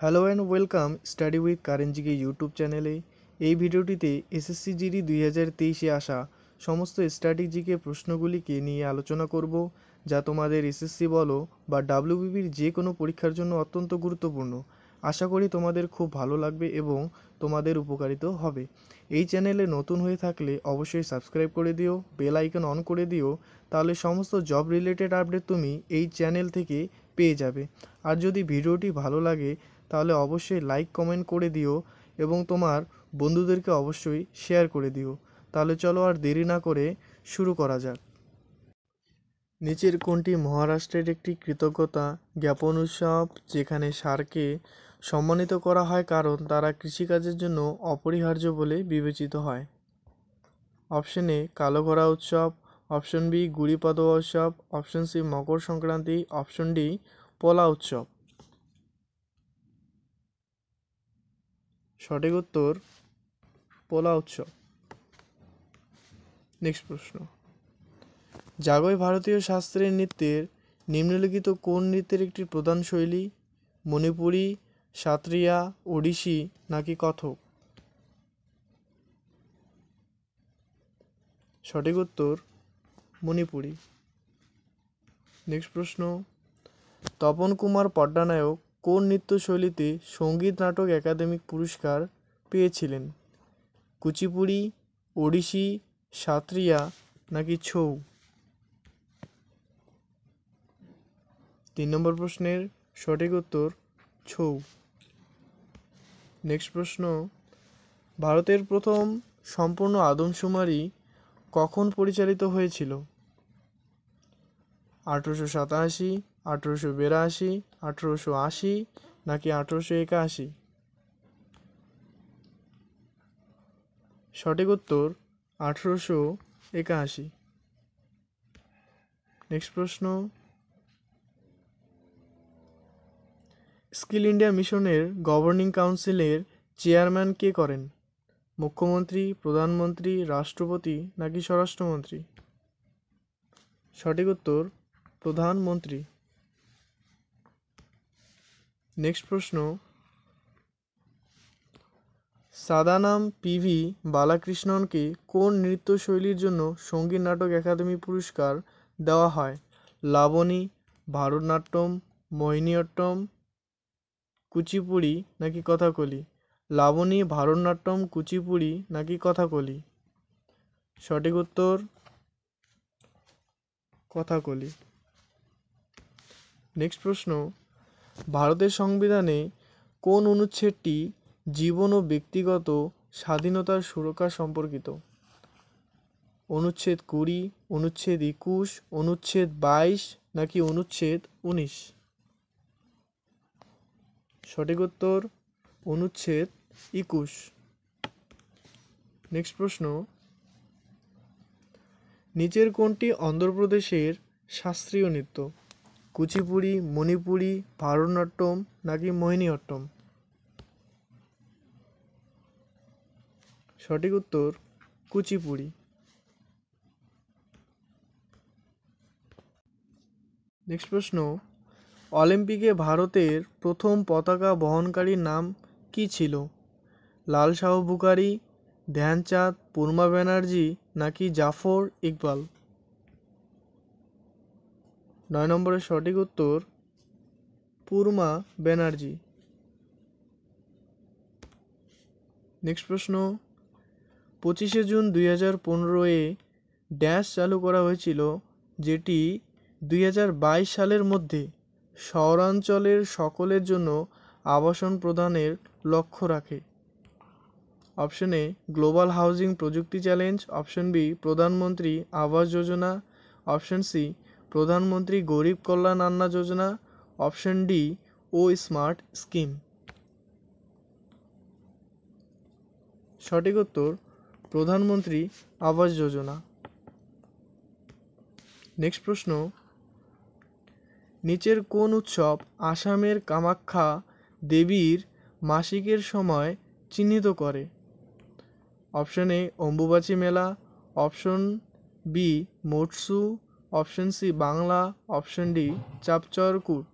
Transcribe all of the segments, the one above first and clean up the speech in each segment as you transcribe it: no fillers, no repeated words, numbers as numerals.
Hello and welcome study with কারেনজিকে YouTube চ্যানেলে। এই ভিডিওটিতে এসএসসি জিডি 2023-এ আসা সমস্ত স্ট্র্যাটেজিকে প্রশ্নগুলিকে নিয়ে আলোচনা করব, যা তোমাদের এসএসসি বলো বা ডাব্লিউবিপির যে কোনো পরীক্ষার জন্য অত্যন্ত গুরুত্বপূর্ণ। আশা করি তোমাদের খুব ভালো লাগবে এবং তোমাদের উপকারিত হবে। এই চ্যানেলে নতুন হয়ে থাকলে অবশ্যই সাবস্ক্রাইব করে দিও, বেল আইকন অন করে দিও, তাহলে সমস্ত জব রিলেটেড আপডেট তুমি এই চ্যানেল থেকে পেয়ে যাবে। আর যদি ভিডিওটি ভালো লাগে তাহলে অবশ্যই লাইক কমেন্ট করে দিও এবং তোমার বন্ধুদেরকে অবশ্যই শেয়ার করে দিও। তাহলে চলো আর দেরি না করে শুরু করা যাক। নিচের কোনটি মহারাষ্ট্রের একটি কৃতজ্ঞতা জ্ঞাপন উৎসব, যেখানে ষাঁড়কে সম্মানিত করা হয় কারণ তারা কৃষিকাজের জন্য অপরিহার্য বলে বিবেচিত হয়? অপশন এ কালো ঘোড়া উৎসব, অপশন বি গুড়ি পাদোয়া উৎসব, option C Makar Sankranti, option D পোলা উৎসব। সঠিক উত্তর পোলা উৎসব। নেক্সট প্রশ্ন, জাগোই ভারতীয় শাস্ত্রীয় নৃত্যের নিম্নলিখিত কোন নৃত্যের একটি প্রধান শৈলী? মণিপুরী, সাত্রিয়া, ওড়িশি নাকি কথক? সঠিক উত্তর মণিপুরী। নেক্সট প্রশ্ন, তপন কুমার পট্টনায়ক কোন নৃত্যশৈলীতে সঙ্গীত নাটক একাডেমি পুরস্কার পেয়েছিলেন? কুচিপুড়ি, ওড়িশি, সাত্রিয়া নাকি ছৌ? 3 নম্বর প্রশ্নের সঠিক উত্তর ছৌ। নেক্সট প্রশ্ন, ভারতের প্রথম সম্পূর্ণ আদমশুমারি কখন পরিচালিত হয়েছিল? 1887, 1882, 1880 নাকি 1881? সঠিক উত্তর 1881। নেক্সট প্রশ্ন, স্কিল ইন্ডিয়া মিশনের গভর্নিং কাউন্সিলের চেয়ারম্যান কে করেন? মুখ্যমন্ত্রী, প্রধানমন্ত্রী, রাষ্ট্রপতি নাকি স্বরাষ্ট্রমন্ত্রী? সঠিক উত্তর প্রধানমন্ত্রী। নেক্সট প্রশ্ন, সাদানাম পিভি বালাকৃষ্ণনকে কোন নৃত্যশৈলীর জন্য সঙ্গীত নাটক একাডেমি পুরস্কার দেওয়া হয়? লাবণী, ভারতনাট্যম, মোহিনীঅট্টম, কুচিপুড়ি নাকি কথাকলি? লাবণী, ভারতনাট্যম, কুচিপুড়ি নাকি কথাকলি? সঠিক উত্তর কথাকলি। নেক্সট প্রশ্ন, ভারতের সংবিধানে কোন অনুচ্ছেদটি জীবন ও ব্যক্তিগত স্বাধীনতার সুরক্ষা সম্পর্কিত? অনুচ্ছেদ 20, অনুচ্ছেদ 21, অনুচ্ছেদ 22 নাকি অনুচ্ছেদ 19? সঠিক উত্তর অনুচ্ছেদ 21। নেক্সট প্রশ্ন, নিচের কোনটি অন্ধ্রপ্রদেশের শাস্ত্রীয় নৃত্য? কুচিপুড়ি, মণিপুরী, ভারতনাট্যম নাকি মোহিনীঅট্টম? সঠিক উত্তর কুচিপুড়ি। নেক্সট প্রশ্ন, অলিম্পিকে ভারতের প্রথম পতাকা বহনকারীর নাম কি ছিল? লাল শাহ বুখারি, ধ্যানচাঁদ, পূর্ণা ব্যানার্জি নাকি জাফর ইকবাল? 9 নম্বরের সঠিক উত্তর পূর্ণা ব্যানার্জি। নেক্সট প্রশ্ন, 25শে জুন 2015-এ ড্যাশ চালু করা হয়েছিল, যেটি 2022 সালের মধ্যে শহরাঞ্চলের সকলের জন্য আবাসন প্রদানের লক্ষ্য রাখে? অপশন এ গ্লোবাল হাউজিং প্রযুক্তি চ্যালেঞ্জ, অপশন বি প্রধানমন্ত্রী আবাস যোজনা, অপশন সি প্রধানমন্ত্রী গরিব কল্যাণ অন্ন যোজনা, অপশন ডি ও স্মার্ট স্কিম। সঠিক উত্তর প্রধানমন্ত্রী আবাস যোজনা। নেক্সট প্রশ্ন, নিচের কোন উৎসব আসামের কামাখ্যা দেবীর মাসিকের সময় চিহ্নিত করে? Option A Ambubachi Mela, option B Moatsu, option C Bangla, option D Chapchar Kut.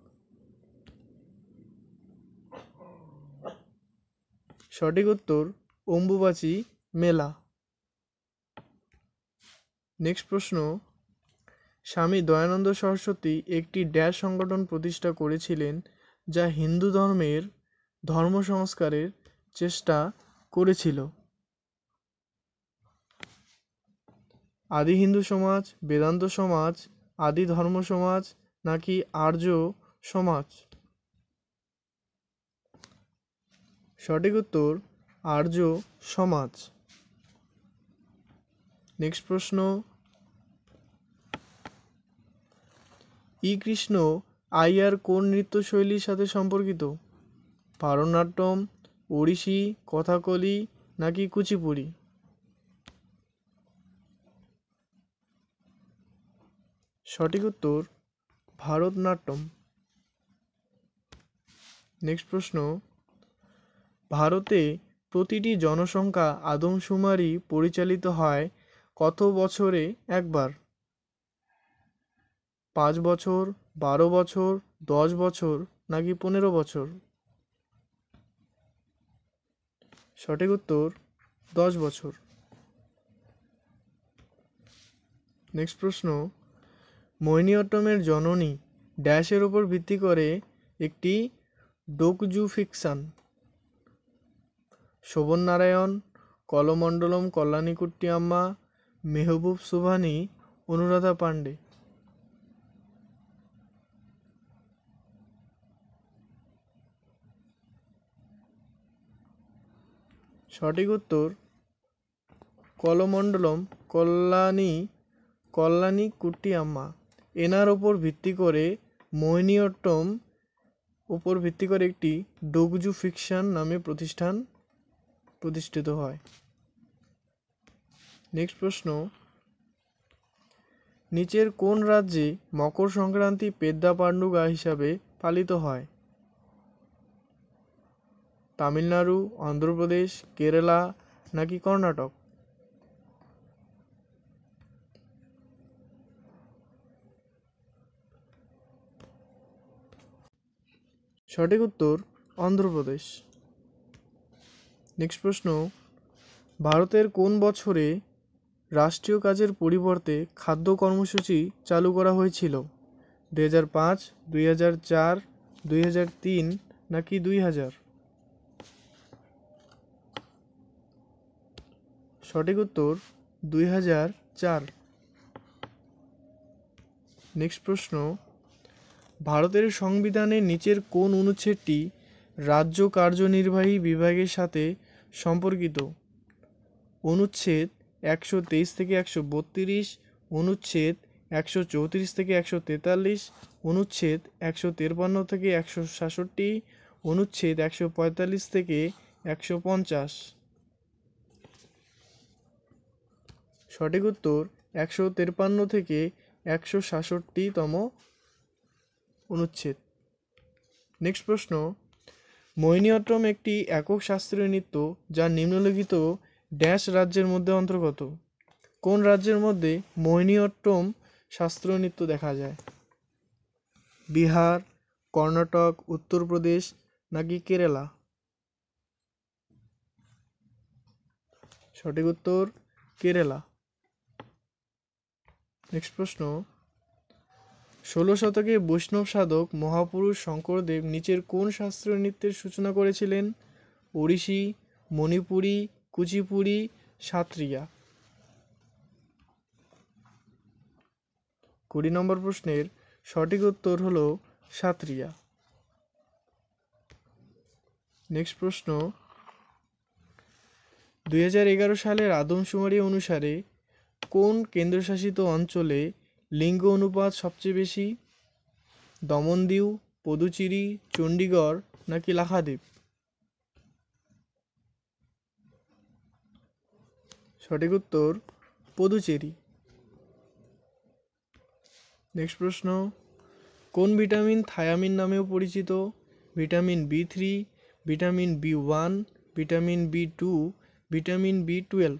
সঠিক উত্তর অম্বুবাচী মেলা। নেক্সট প্রশ্ন, স্বামী দয়ানন্দ সরস্বতী একটি ড্যাশ সংগঠন প্রতিষ্ঠা করেছিলেন যা হিন্দু ধর্মের ধর্ম সংস্কারের চেষ্টা করেছিল? আদি হিন্দু সমাজ, বেদান্ত সমাজ, আদি ধর্ম সমাজ নাকি আর্য সমাজ? সঠিক উত্তর আর্য সমাজ। নেক্সট প্রশ্ন, কৃষ্ণ আইয়ার কোন নৃত্যশৈলীর সাথে সম্পর্কিত? ভারতনাট্যম, ওড়িশি, কথাকলি নাকি কুচিপুড়ি? সঠিক উত্তর ভারতনাট্যম। নেক্সট প্রশ্ন, ভারতে প্রতিটি জনসংখ্যা আদমশুমারি পরিচালিত হয় কত বছরে একবার? 5 বছর, 12 বছর, 10 বছর নাকি 15 বছর? সঠিক উত্তর 10 বছর। নেক্সট প্রশ্ন, মোহিনীঅট্টমের জননী ড্যাশের উপর ভিত্তি করে একটি ডোকজু ফিকশন? শোভন নারায়ণ, কলমণ্ডলম কল্যাণীকুট্টি আম্মা, মেহবুব সুবহানি, অনুরাধা পান্ডে? সঠিক উত্তর কলমণ্ডলম কল্যাণীকুট্টি আম্মা। এনার ওপর ভিত্তি করে মোহিনীঅট্টম উপর ভিত্তি করে একটি ডোকজু ফিকশন নামে প্রতিষ্ঠিত হয়। নেক্সট প্রশ্ন, নিচের কোন রাজ্যে মকর সংক্রান্তি পেদ্দা পান্ডুগা হিসাবে পালিত হয়? তামিলনাড়ু, অন্ধ্রপ্রদেশ, কেরালা নাকি কর্ণাটক? সঠিক উত্তর অন্ধ্রপ্রদেশ। নেক্সট প্রশ্ন, ভারতের কোন বছরে রাষ্ট্রীয় কাজের পরিবর্তে খাদ্য কর্মসূচি চালু করা হয়েছিল? 2005, 2004, 2003 নাকি 2000? সঠিক উত্তর 2004। নেক্সট প্রশ্ন, ভারতের সংবিধানের নিচের কোন অনুচ্ছেদটি রাজ্য কার্যনির্বাহী বিভাগের সাথে সম্পর্কিত? অনুচ্ছেদ 123 থেকে 132, অনুচ্ছেদ 134 থেকে 143, অনুচ্ছেদ 153 থেকে 166, অনুচ্ছেদ 145 থেকে 150? সঠিক উত্তর 153 থেকে 166তম অনুচ্ছেদ। নেক্সট প্রশ্ন, মোহিনীঅট্টম একটি একক শাস্ত্রীয় নৃত্য যা নিম্নলিখিত ড্যাশ রাজ্যের মধ্যে অন্তর্গত? কোন রাজ্যের মধ্যে মোহিনীঅট্টম শাস্ত্রীয় নৃত্য দেখা যায়? বিহার, কর্ণাটক, উত্তরপ্রদেশ নাকি কেরালা? সঠিক উত্তর কেরালা। নেক্সট প্রশ্ন, 16 শতকে বৈষ্ণব সাধক মহাপুরুষ শঙ্করদেব নিচের কোন শাস্ত্রীয় নৃত্যের সূচনা করেছিলেন? ওড়িশি, মণিপুরি, কুচিপুড়ি, সাত্রিয়া? 20 নম্বর প্রশ্নের সঠিক উত্তর হলো সাত্রিয়া। নেক্সট প্রশ্ন, 2011 সালের আদমশুমারি অনুসারে কোন কেন্দ্রশাসিত অঞ্চলে লিঙ্গ অনুপাত সবচেয়ে বেশি? দমনদিউ, পুদুচেরি, চণ্ডীগড় নাকি লাক্ষাদ্বীপ? সঠিক উত্তর পুদুচেরি। নেক্সট প্রশ্ন, কোন ভিটামিন থায়ামিন নামেও পরিচিত? Vitamin B3, vitamin B1, vitamin B2, vitamin B12?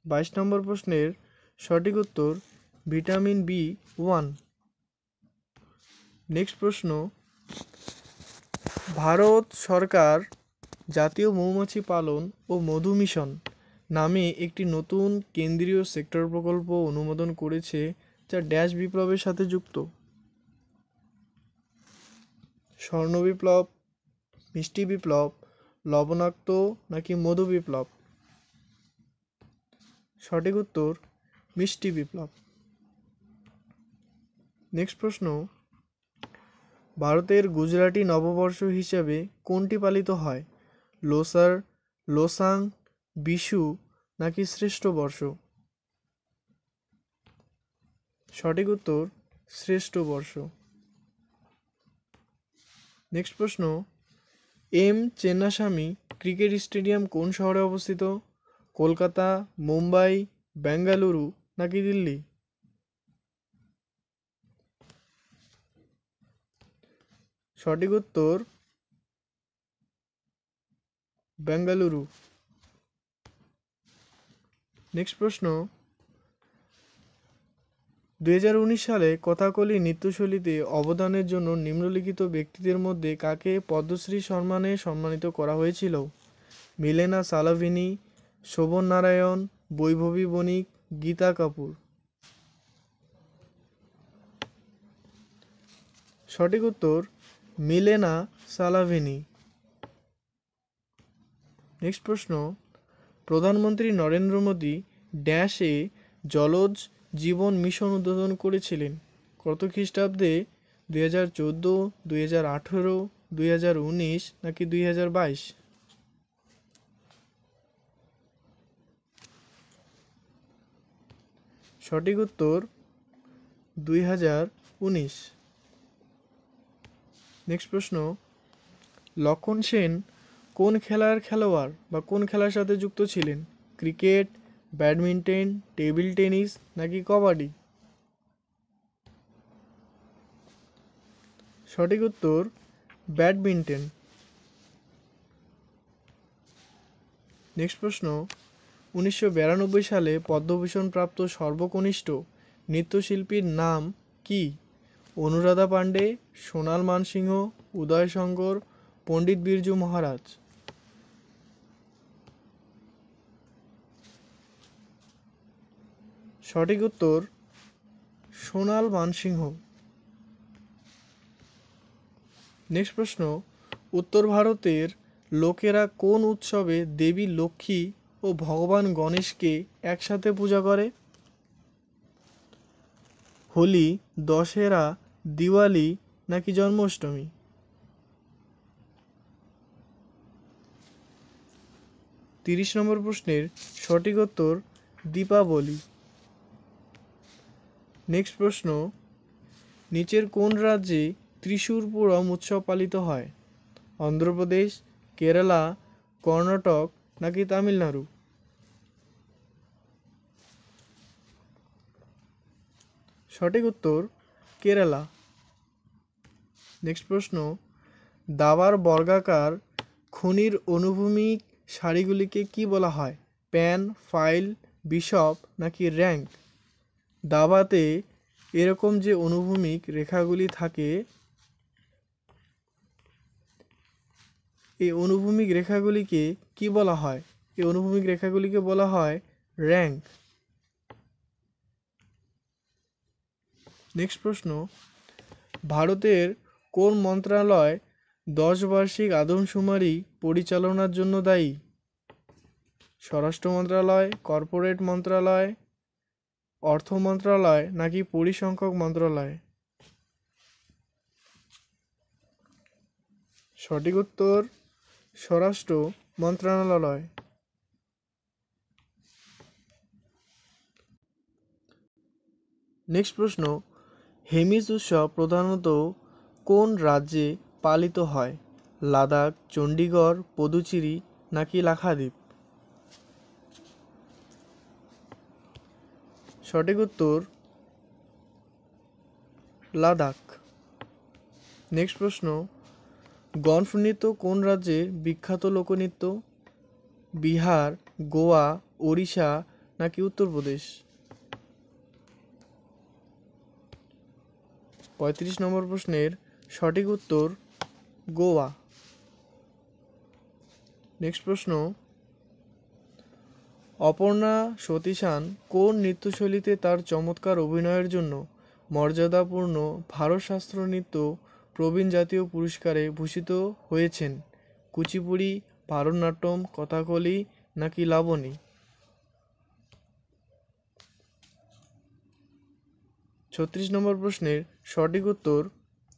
22 নম্বর প্রশ্নের সঠিক উত্তর ভিটামিন B1। নেক্সট প্রশ্ন, ভারত সরকার জাতীয় মৌমাছি পালন ও মধু মিশন নামে একটি নতুন কেন্দ্রীয় সেক্টর প্রকল্প অনুমোদন করেছে, যা ড্যাশ বিপ্লবের সাথে যুক্ত? স্বর্ণ বিপ্লব, মিষ্টি বিপ্লব, লবণাক্ত নাকি মধু বিপ্লব? সঠিক উত্তর মিষ্টি বিপ্লব। নেক্সট প্রশ্ন, ভারতের গুজরাটি নববর্ষ হিসাবে কোনটি পালিত হয়? লোসার, লোসাং, বিশু নাকি শ্রেষ্ঠ বর্ষ? সঠিক উত্তর শ্রেষ্ঠ বর্ষ। নেক্সট প্রশ্ন, এম চেন্নাস্বামী ক্রিকেট স্টেডিয়াম কোন শহরে অবস্থিত? কলকাতা, মুম্বাই, বেঙ্গালুরু নাকি দিল্লি? সঠিক উত্তর বেঙ্গালুরু। নেক্সট প্রশ্ন, 2019 সালে কথাকলি নৃত্যশৈলীতে অবদানের জন্য নিম্নলিখিত ব্যক্তিদের মধ্যে কাকে পদ্মশ্রী সম্মানে সম্মানিত করা হয়েছিল? মিলেনা সালাভিনি, শোভন নারায়ণ, বৈভবী বণিক, গীতা কাপুর? সঠিক উত্তর মিলেনা সালাভিনি। নেক্সট প্রশ্ন, প্রধানমন্ত্রী নরেন্দ্র মোদী ড্যাশে জলজ জীবন মিশন উদ্বোধন করেছিলেন? কত খ্রিস্টাব্দে? 2014, 2018, 2019 নাকি 2022? সঠিক উত্তর 2019। নেক্সট প্রশ্ন, লক্ষণ সেন কোন খেলার খেলোয়াড় বা কোন খেলার সাথে যুক্ত ছিলেন? ক্রিকেট, ব্যাডমিন্টন, টেবিল টেনিস নাকি কবাডি? সঠিক উত্তর ব্যাডমিন্টন। নেক্সট প্রশ্ন, 1992 সালে পদ্মভূষণ প্রাপ্ত সর্বকনিষ্ঠ নৃত্যশিল্পীর নাম কি? অনুরাধা পাণ্ডে, সোনাল মানসিংহ, উদয় শঙ্কর, পণ্ডিত বিরজু মহারাজ? সঠিক উত্তর সোনাল মানসিংহ। নেক্সট প্রশ্ন, উত্তর ভারতের লোকেরা কোন উৎসবে দেবী লক্ষ্মী ও ভগবান গণেশকে একসাথে পূজা করে? হোলি, দশেরা, দিওয়ালি নাকি জন্মাষ্টমী? 30 নম্বর প্রশ্নের সঠিক উত্তর দীপাবলি। নেক্সট প্রশ্ন, নিচের কোন রাজ্যে ত্রিশূর পুরম উৎসব পালিত হয়? অন্ধ্রপ্রদেশ, কেরালা, কর্ণাটক নাকি তামিলনাড়ু? সঠিক উত্তর কেরালা। নেক্সট প্রশ্ন, দাবার বর্গাকার খনির অনুভূমিক সারিগুলিকে কি বলা হয়? প্যান, ফাইল, বিশপ নাকি র্যাঙ্ক? দাবাতে এরকম যে অনুভূমিক রেখাগুলি থাকে, এই অনুভূমিক রেখাগুলিকে কি বলা হয়? এই অনুভূমিক রেখাগুলিকে বলা হয় র্যাঙ্ক। নেক্সট প্রশ্ন, ভারতের কোন মন্ত্রণালয় 10 বার্ষিক আদমশুমারি পরিচালনার জন্য দায়ী? স্বরাষ্ট্র মন্ত্রণালয়, কর্পোরেট মন্ত্রণালয়, অর্থ মন্ত্রণালয় নাকি পরিসংখ্যান মন্ত্রণালয়? সঠিক উত্তর স্বরাষ্ট্র মন্ত্রণালয়। নেক্সট প্রশ্ন, হেমিস উৎসব প্রধানত কোন রাজ্যে পালিত হয়? লাদাখ, চণ্ডীগড়, পুদুচেরি নাকি লাক্ষাদ্বীপ? সঠিক উত্তর লাদাখ। নেক্সট প্রশ্ন, গণফ নৃত্য কোন রাজ্যের বিখ্যাত লোকনৃত্য? বিহার, গোয়া, ওড়িশা নাকি উত্তরপ্রদেশ? 35 নম্বর প্রশ্নের সঠিক উত্তর গোয়া। নেক্সট প্রশ্ন, অপর্ণা সতীশান কোন নৃত্যশৈলীতে তার চমৎকার অভিনয়ের জন্য মর্যাদাপূর্ণ ভারত শাস্ত্র নৃত্য প্রবীণ জাতীয় পুরস্কারে ভূষিত হয়েছেন? কুচিপুড়ি, ভারতনাট্যম, কথাকলি নাকি লাবণী? 36 নম্বর প্রশ্নের সঠিক উত্তর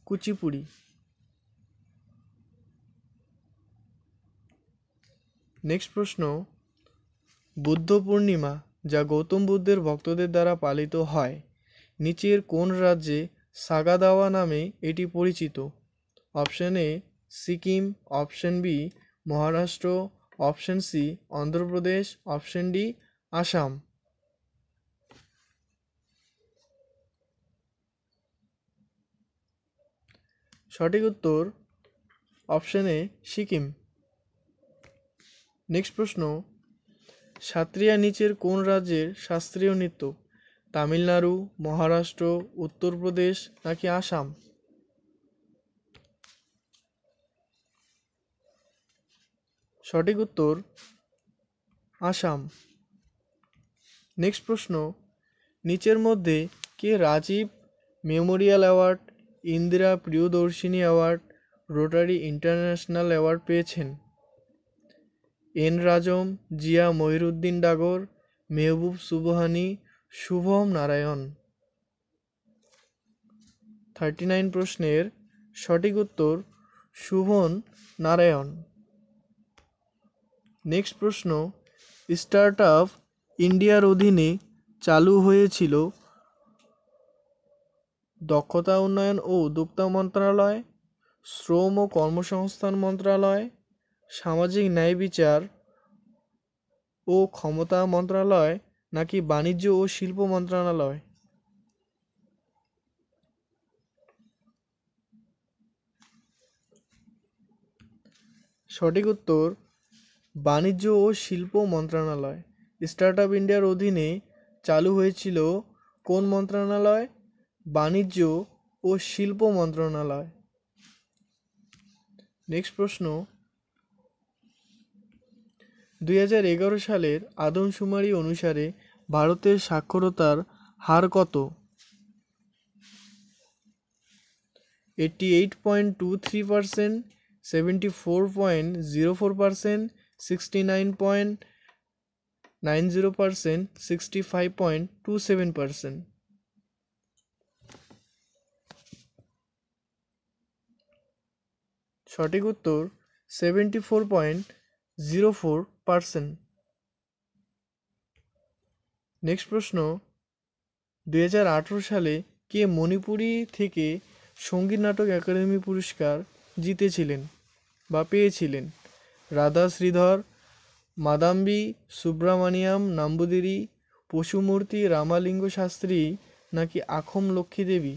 কুচিপুড়ি। নেক্সট প্রশ্ন, বুদ্ধ পূর্ণিমা যা গৌতম বুদ্ধের ভক্তদের দ্বারা পালিত হয়, নিচের কোন রাজ্যে সাগাদাওয়া নামে এটি পরিচিত? Option A Sikkim, option B Maharashtra, option C Andhra Pradesh, option D Assam. সঠিক উত্তর অপশন এ সিকিম। নেক্সট প্রশ্ন, সাত্রিয়া নিচের কোন রাজ্যের শাস্ত্রীয় নৃত্য? তামিলনাড়ু, মহারাষ্ট্র, উত্তরপ্রদেশ নাকি আসাম? সঠিক উত্তর আসাম। নেক্সট প্রশ্ন, নিচের মধ্যে কে Rajiv memorial award, Indira Priyadarshini award, rotary international award পেয়েছেন? এন রাজম, জিয়া মহিরুদ্দিন ডাগর, মেহবুব সুবহানি, শুভম নারায়ণ। 39 প্রশ্নের সঠিক উত্তর শুভন নারায়ণ। নেক্সট প্রশ্ন, স্টার্ট আপ ইন্ডিয়ার অধীনে চালু হয়েছিল দক্ষতা উন্নয়ন ও উদ্যোক্তা মন্ত্রণালয়, শ্রম ও কর্মসংস্থান মন্ত্রণালয়, সামাজিক ন্যায় বিচার ও ক্ষমতা মন্ত্রণালয় নাকি বাণিজ্য ও শিল্প মন্ত্রণালয়? সঠিক উত্তর বাণিজ্য ও শিল্প মন্ত্রণালয়। স্টার্ট আপ ইন্ডিয়ার অধীনে চালু হয়েছিল কোন মন্ত্রণালয়? বাণিজ্য ও শিল্প মন্ত্রণালয়। নেক্সট প্রশ্ন, 2011 সালের আদমশুমারি অনুসারে ভারতের সাক্ষরতার হার কত? 88.23%, 74.04%, 69.90%, 65.27%। সঠিক উত্তর 74.04%। নেক্সট প্রশ্ন, 2018 সালে কে মণিপুরি থেকে সঙ্গীত নাটক একাডেমি পুরস্কার জিতেছিলেন বা পেয়েছিলেন? রাধা শ্রীধর, মাদাম্বি সুব্রামানিয়াম নাম্বুদিরি, পশুমূর্তি রামালিঙ্গ শাস্ত্রী নাকি আখম লক্ষ্মী দেবী?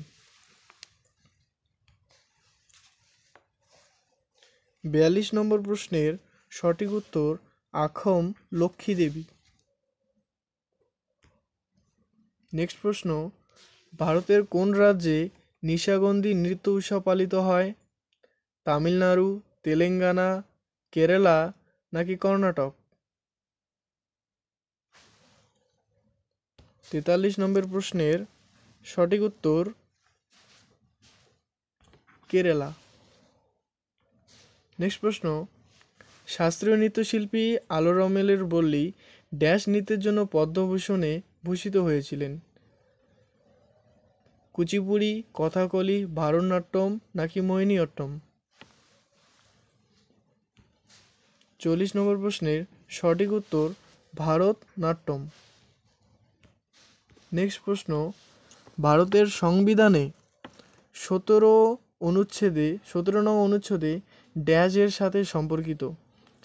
42 নম্বর প্রশ্নের সঠিক উত্তর আখম লক্ষ্মী দেবী। নেক্সট প্রশ্ন, ভারতের কোন রাজ্যে নিশাগন্ধি নৃত্য উৎসব পালিত হয়? তামিলনাড়ু, তেলেঙ্গানা, কেরালা নাকি কর্ণাটক? 43 নম্বর প্রশ্নের সঠিক উত্তর কেরালা। নেক্সট প্রশ্ন, শাস্ত্রীয় নৃত্যশিল্পী আলোরমেলের বল্লী ড্যাশ নৃত্যের জন্য পদ্মভূষণে ভূষিত হয়েছিলেন? কুচিপুড়ি, কথাকলি, ভারতনাট্যম নাকি মোহিনীঅট্টম? 40 নম্বর প্রশ্নের সঠিক উত্তর ভারতনাট্যম। নেক্সট প্রশ্ন, ভারতের সংবিধানে 17 নং অনুচ্ছেদে ড্যাশ এর সাথে সম্পর্কিত?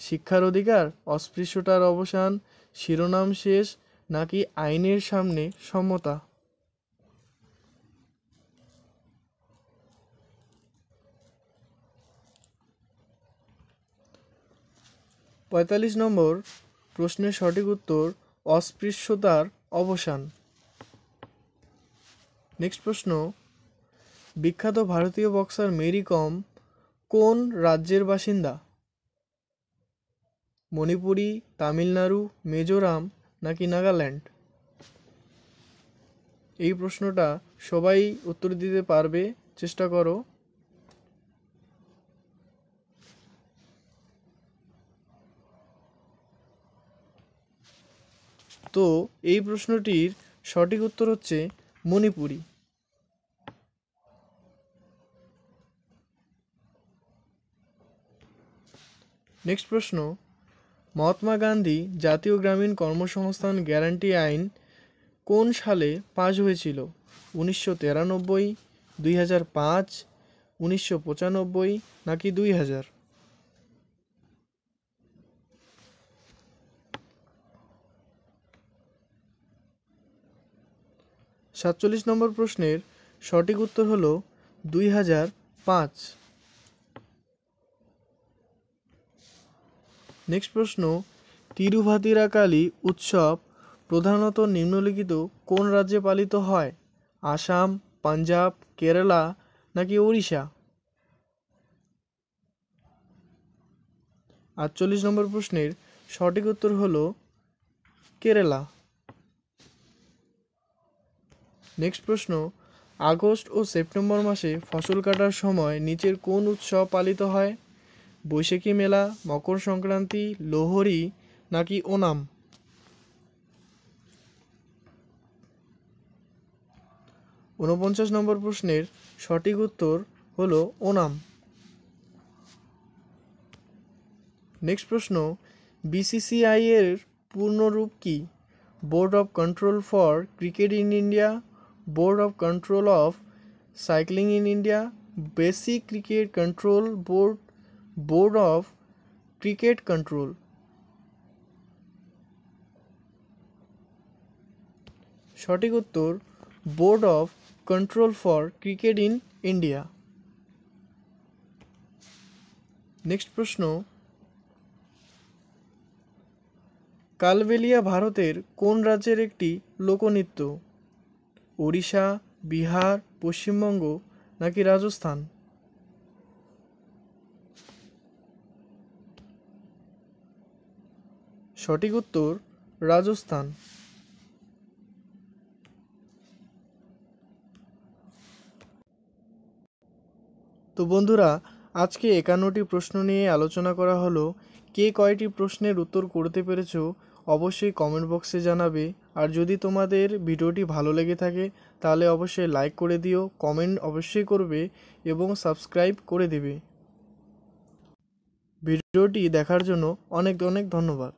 শিক্ষার অধিকার, অস্পৃশ্যতার অবসান, শিরোনাম শেষ নাকি আইনের সামনে সমতা? 45 নম্বর প্রশ্নের সঠিক উত্তর অস্পৃশ্যতার অবসান। নেক্সট প্রশ্ন, বিখ্যাত ভারতীয় বক্সার মেরি কম কোন রাজ্যের বাসিন্দা? মণিপুরি, তামিলনাড়ু, মিজোরাম নাকি নাগাল্যান্ড? এই প্রশ্নটা সবাই উত্তর দিতে পারবে, চেষ্টা করো। তো এই প্রশ্নটির সঠিক উত্তর হচ্ছে মণিপুরি। নেক্সট প্রশ্ন, মহাত্মা গান্ধী জাতীয় গ্রামীণ কর্মসংস্থান গ্যারান্টি আইন কোন সালে পাশ হয়েছিল? 1993, 2005, 1995 নাকি 2000? 47 নম্বর প্রশ্নের সঠিক উত্তর হলো 2005। নেক্সট প্রশ্ন, তিরুভাতিরাকালী উৎসব প্রধানত নিম্নলিখিত কোন রাজ্যে পালিত হয়? আসাম, পাঞ্জাব, কেরালা নাকি ওড়িশা? 48 নম্বর প্রশ্নের সঠিক উত্তর হলো কেরালা। নেক্সট প্রশ্ন, আগস্ট ও সেপ্টেম্বর মাসে ফসল কাটার সময় নিচের কোন উৎসব পালিত হয়? বৈশাখী মেলা, মকর সংক্রান্তি, লোহরি নাকি ওনাম? 49 নম্বর প্রশ্নের সঠিক উত্তর হলো ওনাম। নেক্সট প্রশ্ন, বিসিসিআই এর পূর্ণরূপ কি? Board of control for cricket in India, board of control of cycling in India, basic cricket control board, board of cricket control? সঠিক উত্তর board of control for cricket in India. Next প্রশ্ন, কালবেলিয়া ভারতের কোন রাজ্যের একটি লোকনৃত্য? ওড়িশা, বিহার, পশ্চিমবঙ্গ নাকি রাজস্থান? সঠিক উত্তর রাজস্থান। তো বন্ধুরা, আজকে 51টি প্রশ্ন নিয়ে আলোচনা করা হলো। কে কয়টি প্রশ্নের উত্তর করতে পেরেছো অবশ্যই কমেন্ট বক্সে জানাবে। আর যদি তোমাদের ভিডিওটি ভালো লেগে থাকে তাহলে অবশ্যই লাইক করে দিও, কমেন্ট অবশ্যই করবে এবং সাবস্ক্রাইব করে দেবে। ভিডিওটি দেখার জন্য অনেক অনেক ধন্যবাদ।